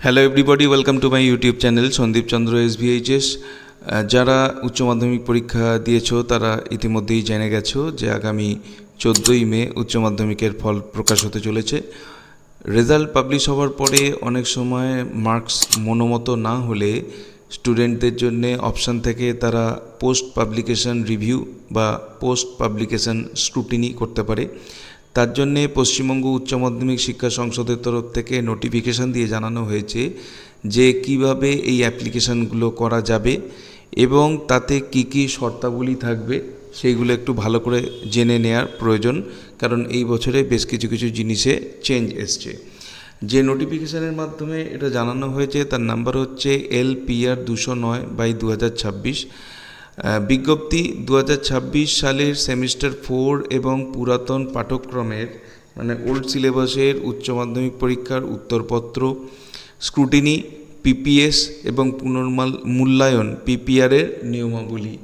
Hello everybody, welcome to my YouTube channel Sandip Chandra SBHS। যারা উচ্চ মাধ্যমিক পরীক্ষা দিয়েছো তারা ইতিমধ্যেই জেনে গেছো যে আগামী 14ই মে উচ্চ মাধ্যমিকের ফল প্রকাশ হতে চলেছে। রেজাল্ট পাবলিশ হওয়ার পরে অনেক সময় মার্কস মনোমতো না হলে স্টুডেন্টদের জন্য অপশান থেকে তারা পোস্ট পাবলিকেশন রিভিউ বা পোস্ট পাবলিকেশন স্ক্রুটিনি করতে পারে। তার জন্যে পশ্চিমবঙ্গ উচ্চ মাধ্যমিক শিক্ষা সংসদের তরফ থেকে নোটিফিকেশান দিয়ে জানানো হয়েছে যে কিভাবে এই অ্যাপ্লিকেশানগুলো করা যাবে এবং তাতে কি কি শর্তাবলী থাকবে সেইগুলো একটু ভালো করে জেনে নেওয়ার প্রয়োজন, কারণ এই বছরে বেশ কিছু কিছু জিনিসে চেঞ্জ এসছে। যে নোটিফিকেশানের মাধ্যমে এটা জানানো হয়েছে তার নাম্বার হচ্ছে LPR 209/2026। বিজ্ঞপ্তি 2026 সালের সেমিস্টার 4 এবং পুরাতন পাঠ্যক্রমের মানে ওল্ড সিলেবাসের উচ্চ মাধ্যমিক পরীক্ষার উত্তরপত্র, স্ক্রুটিনি, PPS এবং পুনর্মূল্যায়ন PPR এর নিয়মাবলী।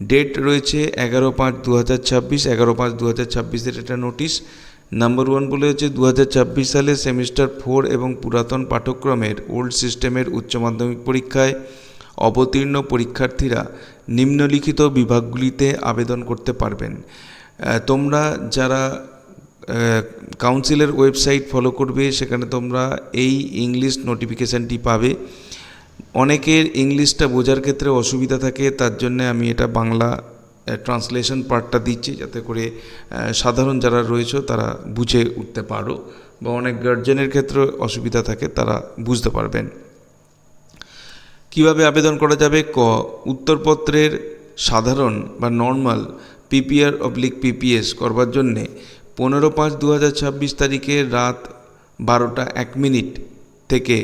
ডেট রয়েছে 11/5/2026, 11/5/2026 এটা নোটিশ। নাম্বার 1 বলে হচ্ছে 2026 সালে সেমিস্টার 4 এবং পুরাতন পাঠ্যক্রমের ওল্ড সিস্টেমের উচ্চ মাধ্যমিক পরীক্ষায় অবতীর্ণ পরীক্ষার্থীরা নিম্নলিখিত বিভাগগুলিতে আবেদন করতে পারবেন। তোমরা যারা কাউন্সিলের ওয়েবসাইট ফলো করবে সেখানে তোমরা এই ইংলিশ নোটিফিকেশানটি পাবে। অনেকের ইংলিশটা বোঝার ক্ষেত্রে অসুবিধা থাকে, তার জন্য আমি এটা বাংলা ট্রান্সলেশন পার্টটা দিচ্ছি যাতে করে সাধারণ যারা রয়েছে তারা বুঝে উঠতে পারো, বা অনেক গার্জেনের ক্ষেত্রে অসুবিধা থাকে তারা বুঝতে পারবেন। কিভাবে আবেদন করা যাবে? উত্তরপত্রের সাধারণ বা নর্মাল PPR/PPS করবার জন্যে 15/5/2026 তারিখে রাত 12:01 থেকে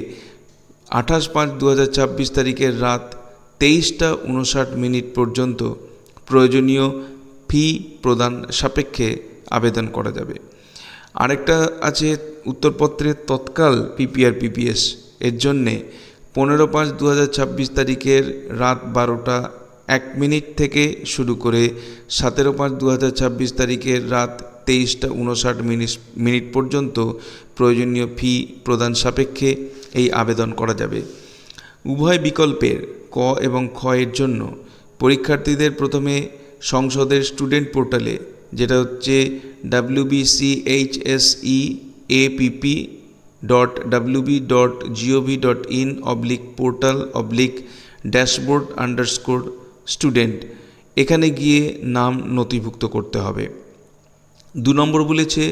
28/5/2026 তারিখের রাত 23:59 পর্যন্ত প্রয়োজনীয় ফি প্রদান সাপেক্ষে আবেদন করা যাবে। আরেকটা আছে উত্তরপত্রের তৎকাল PPR/PPS এর জন্যে 15/5/2026 তারিখের রাত 12:01 থেকে শুরু করে 17/5/2026 তারিখের রাত 23:59 পর্যন্ত প্রয়োজনীয় ফি প্রদান সাপেক্ষে এই আবেদন করা যাবে। উভয় বিকল্পের ক এবং খ এর জন্য পরীক্ষার্থীদের প্রথমে সংসদের স্টুডেন্ট পোর্টালে, যেটা হচ্ছে wchse.app.gov.in/portal/dashboard_student এখানে গিয়ে নাম নথিভুক্ত করতে হবে। 2 নম্বর বলেছে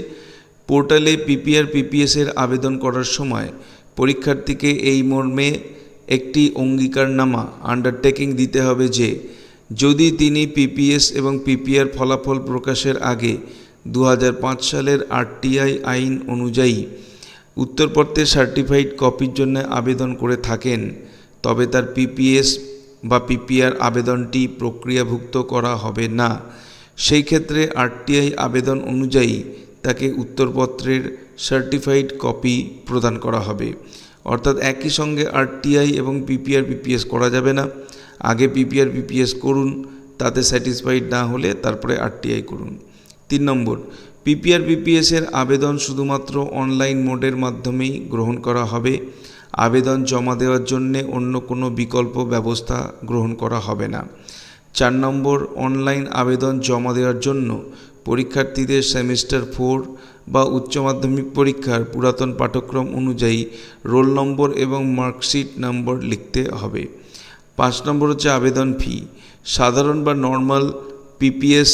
পোর্টালে PPR/PPS এর আবেদন করার সময় পরীক্ষার্থীকে এই মর্মে একটি অঙ্গীকারনামা আন্ডারটেকিং দিতে হবে যে যদি তিনি PPS এবং PPR ফলাফল প্রকাশের আগে 2005 সালের RTI আইন অনুযায়ী উত্তরপত্রের সার্টিফাইড কপির জন্য আবেদন করে থাকেন, তবে তার PPS বা PPR আবেদনটি প্রক্রিয়াভুক্ত করা হবে না। সেই ক্ষেত্রে RTI আবেদন অনুযায়ী তাকে উত্তরপত্রের সার্টিফাইড কপি প্রদান করা হবে। অর্থাৎ একই সঙ্গে RTI এবং PPR/PPS করা যাবে না। আগে PPR/PPS করুন, তাতে স্যাটিসফাইড না হলে তারপরে RTI করুন। 3 নম্বর, PPR/PPS এর আবেদন শুধুমাত্র অনলাইন মোডের মাধ্যমেই গ্রহণ করা হবে। আবেদন জমা দেওয়ার জন্য অন্য কোনো বিকল্প ব্যবস্থা গ্রহণ করা হবে না। 4 নম্বর, অনলাইন আবেদন জমা দেওয়ার জন্য পরীক্ষার্থীদের সেমিস্টার 4 বা উচ্চ মাধ্যমিক পরীক্ষার পুরাতন পাঠ্যক্রম অনুযায়ী রোল নম্বর এবং মার্কশিট নম্বর লিখতে হবে। 5 নম্বর হচ্ছে আবেদন ফি। সাধারণ বা নর্মাল PPS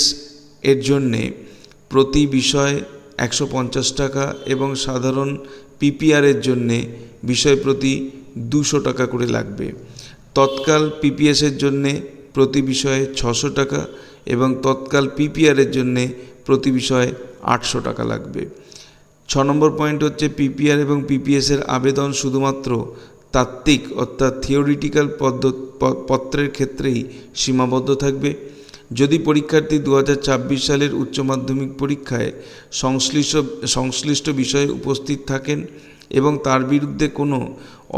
এর জন্যে প্রতি বিষয় 150 টাকা এবং সাধারণ PPR এর জন্যে বিষয় প্রতি 200 টাকা করে লাগবে। তৎকাল PPS এর জন্যে প্রতি বিষয়ে 600 টাকা এবং তৎকাল PPR এর জন্যে প্রতি বিষয়ে 800 টাকা লাগবে। 6 নম্বর পয়েন্ট হচ্ছে PPR এবং PPS এর আবেদন শুধুমাত্র তাত্ত্বিক অর্থাৎ থিওরিটিক্যাল পত্রের ক্ষেত্রেই সীমাবদ্ধ থাকবে। যদি পরীক্ষার্থী 2026 সালের উচ্চ মাধ্যমিক পরীক্ষায় সংশ্লিষ্ট বিষয়ে উপস্থিত থাকেন এবং তার বিরুদ্ধে কোনো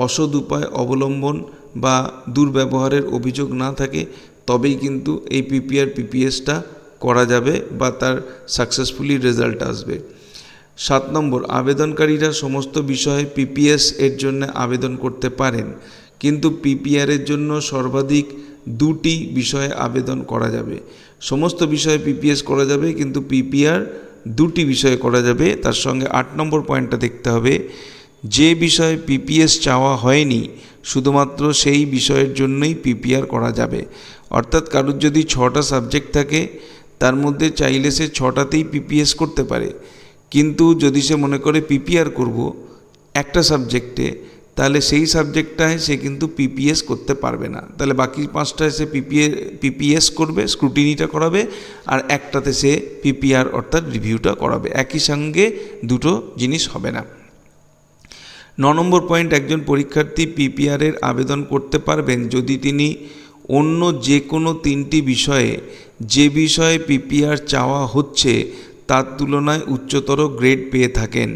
অসৎ উপায় অবলম্বন বা দুর্ব্যবহারের অভিযোগ না থাকে, তবেই কিন্তু এই PPR/PPSটা করা যাবে বা তার সাকসেসফুলি রেজাল্ট আসবে। 7 নম্বর, আবেদনকারীরা সমস্ত বিষয়ে পিপিএস এর জন্য আবেদন করতে পারেন, কিন্তু পিপিআর এর জন্য সর্বাধিক 2টি বিষয়ে আবেদন করা যাবে। সমস্ত বিষয়ে পিপিএস করা যাবে, কিন্তু পিপিআর 2টি বিষয়ে করা যাবে। তার সঙ্গে 8 নম্বর পয়েন্টটা দেখতে হবে, যে বিষয়ে পিপিএস চাওয়া হয়নি শুধুমাত্র সেই বিষয়ের জন্যই পিপিআর করা যাবে। অর্থাৎ কারোর যদি 6টা সাবজেক্ট থাকে, তার মধ্যে চাইলে সে 6টাতেই পিপিএস করতে পারে, কিন্তু যদি সে মনে করে পিপিআর করব একটা সাবজেক্টে, তাহলে সেই সাবজেক্টটায় সে কিন্তু পিপিএস করতে পারবে না। তাহলে বাকি 5টায় সে পিপিএস করবে, স্ক্রুটিনিটা করাবে, আর একটাতে সে পিপিআর অর্থাৎ রিভিউটা করাবে। একই সঙ্গে দুটো জিনিস হবে না। 9 নম্বর পয়েন্ট, একজন পরীক্ষার্থী পিপিআর এর আবেদন করতে পারবেন যদি তিনি অন্য যে কোনো 3টি বিষয়ে যে বিষয়ে পিপিআর চাওয়া হচ্ছে তার তুলনায় উচ্চতর গ্রেড পেয়ে থাকেন।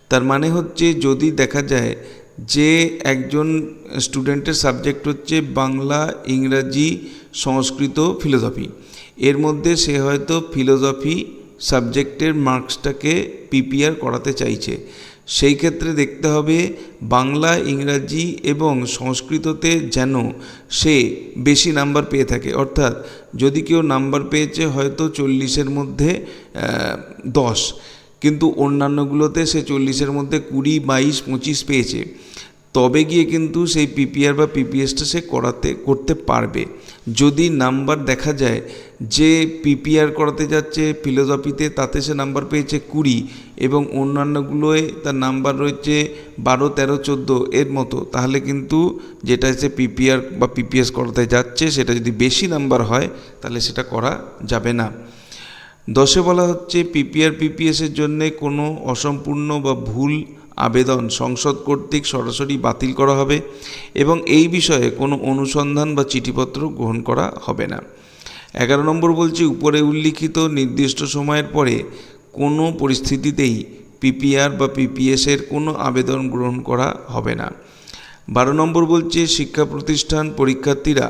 তার মানে হচ্ছে, যদি দেখা যায় যে একজন স্টুডেন্টের সাবজেক্ট হচ্ছে বাংলা, ইংরাজি, সংস্কৃত, ফিলোসফি, এর মধ্যে সে হয়তো ফিলোসফি সাবজেক্টের মার্কসটাকে পিপিআর করাতে চাইছে, সেই ক্ষেত্রে দেখতে হবে বাংলা, ইংরাজি এবং সংস্কৃততে যেন সে বেশি নাম্বার পেয়ে থাকে। অর্থাৎ যদি কেউ নাম্বার পেয়েছে হয়তো 40-এর মধ্যে 10, কিন্তু অন্যান্যগুলোতে সে 40-এর মধ্যে 20, 22, 25 পেয়েছে, তবে গিয়ে কিন্তু সেই পিপিআর বা পিপিএসটা সে করতে পারবে। যদি নাম্বার দেখা যায় যে পিপিআর করাতে যাচ্ছে ফিলোসফিতে, তাতে সে নাম্বার পেয়েছে 20 এবং অন্যান্যগুলোয় তার নাম্বার রয়েছে 12, 13, 14 এর মতো, তাহলে কিন্তু যেটা সে পিপিআর বা পিপিএস করাতে যাচ্ছে সেটা যদি বেশি নাম্বার হয় তাহলে সেটা করা যাবে না। 10-এ বলা হচ্ছে, পিপিআর পিপিএসের জন্যে কোনো অসম্পূর্ণ বা ভুল আবেদন সংসদ কর্তৃক সরাসরি বাতিল করা হবে এবং এই বিষয়ে কোনো অনুসন্ধান বা চিঠিপত্র গ্রহণ করা হবে না। 11 নম্বর বলছে, উপরে উল্লিখিত নির্দিষ্ট সময়ের পরে কোনো পরিস্থিতিতেই পিপিআর বা পিপিএসের কোনো আবেদন গ্রহণ করা হবে না। 12 নম্বর বলছে, শিক্ষা প্রতিষ্ঠান পরীক্ষার্থীরা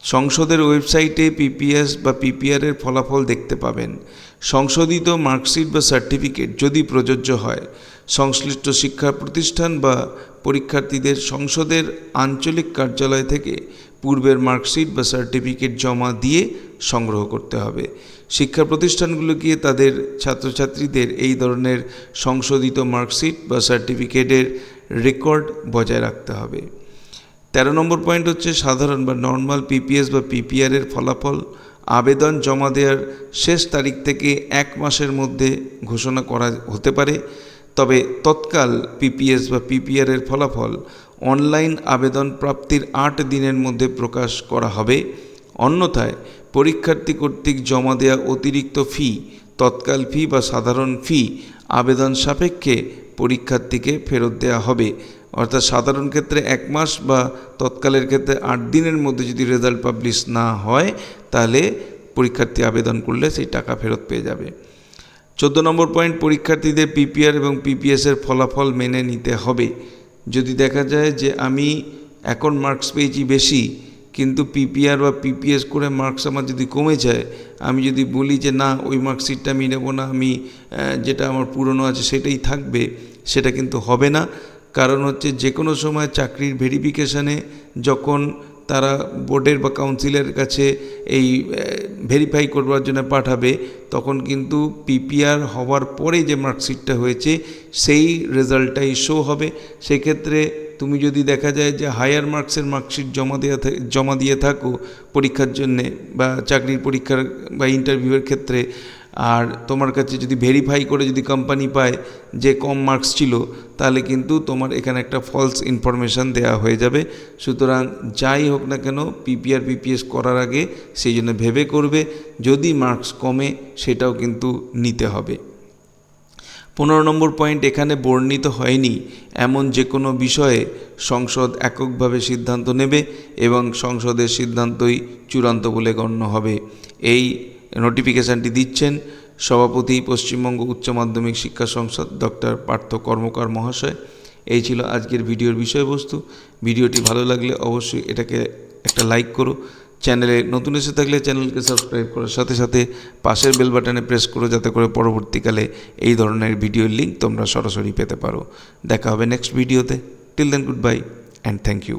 সংসদের ওয়েবসাইটে পিপিএস বা পিপিআর এর ফলাফল দেখতে পাবেন। সংশোধিত মার্কশিট বা সার্টিফিকেট যদি প্রযোজ্য হয়, সংশ্লিষ্ট শিক্ষা প্রতিষ্ঠান বা পরীক্ষার্থীদের সংসদের আঞ্চলিক কার্যালয় থেকে পূর্বের মার্কশিট বা সার্টিফিকেট জমা দিয়ে সংগ্রহ করতে হবে। শিক্ষা প্রতিষ্ঠানগুলোকে তাদের ছাত্রছাত্রীদের এই ধরনের সংশোধিত মার্কশিট বা সার্টিফিকেটের রেকর্ড বজায় রাখতে হবে। 13 নম্বর পয়েন্ট হচ্ছে, সাধারণ বা নর্মাল পিপিএস বা পিপিআর এর ফলাফল আবেদন জমা দেওয়ার শেষ তারিখ থেকে 1 মাসের মধ্যে ঘোষণা করা হতে পারে, তবে তৎকাল পিপিএস বা পিপিআর এর ফলাফল অনলাইন আবেদন প্রাপ্তির 8 দিনের মধ্যে প্রকাশ করা হবে। অন্যথায় পরীক্ষার্থী কর্তৃক জমা দেওয়া অতিরিক্ত ফি, তৎকাল ফি বা সাধারণ ফি আবেদন সাপেক্ষে পরীক্ষার্থীকে ফেরত দেওয়া হবে। অর্থাৎ সাধারণ ক্ষেত্রে 1 মাস বা তৎকালের ক্ষেত্রে 8 দিনের মধ্যে যদি রেজাল্ট পাবলিশ না হয় তাহলে পরীক্ষার্থী আবেদন করলে সেই টাকা ফেরত পেয়ে যাবে। 14 নম্বর পয়েন্ট, পরীক্ষার্থীদের পিপিআর এবং পিপিএসের ফলাফল মেনে নিতে হবে। যদি দেখা যায় যে আমি এখন মার্কস পেয়েছি বেশি, কিন্তু পিপিআর বা পিপিএস করে মার্কস আমার যদি কমে যায়, আমি যদি বলি যে না ওই মার্কশিটটা আমি নেব না, আমি যেটা আমার পুরনো আছে সেটাই থাকবে, সেটা কিন্তু হবে না। কারণ হচ্ছে যে কোনো সময় চাকরির ভেরিফিকেশানে যখন তারা বোর্ডের বা কাউন্সিলের কাছে এই ভেরিফাই করবার জন্য পাঠাবে, তখন কিন্তু পিপিআর হওয়ার পরে যে মার্কশিটটা হয়েছে সেই রেজাল্টটাই শো হবে। সেক্ষেত্রে তুমি যদি দেখা যায় যে হায়ার মার্কসের মার্কশিট জমা দিয়ে থাকো পরীক্ষার জন্যে বা চাকরির পরীক্ষার বা ইন্টারভিউয়ের ক্ষেত্রে, আর তোমার কাছে যদি ভেরিফাই করে যদি কোম্পানি পায় যে কম মার্কস ছিল, তাহলে কিন্তু তোমার এখানে একটা ফলস ইনফরমেশান দেওয়া হয়ে যাবে। সুতরাং যাই হোক না কেন পিপিআর পিপিএস করার আগে সেই জন্য ভেবে করবে, যদি মার্কস কমে সেটাও কিন্তু নিতে হবে। 15 নম্বর পয়েন্ট, এখানে বর্ণিত হয়নি এমন যে কোনো বিষয়ে সংসদ এককভাবে সিদ্ধান্ত নেবে এবং সংসদের সিদ্ধান্তই চূড়ান্ত বলে গণ্য হবে। এই নোটিফিকেশানটি দিচ্ছেন সভাপতি পশ্চিমবঙ্গ উচ্চ মাধ্যমিক শিক্ষা সংসদ ডক্টর পার্থ কর্মকার মহাশয়। এই ছিল আজকের ভিডিওর বিষয়বস্তু। ভিডিওটি ভালো লাগলে অবশ্যই এটাকে একটা লাইক করো, চ্যানেলে নতুন এসে থাকলে চ্যানেলকে সাবস্ক্রাইব করার সাথে সাথে পাশের বেল বাটনে প্রেস করো, যাতে করে পরবর্তীকালে এই ধরনের ভিডিওর লিঙ্ক তোমরা সরাসরি পেতে পারো। দেখা হবে নেক্সট ভিডিওতে। Till then, goodbye and thank you.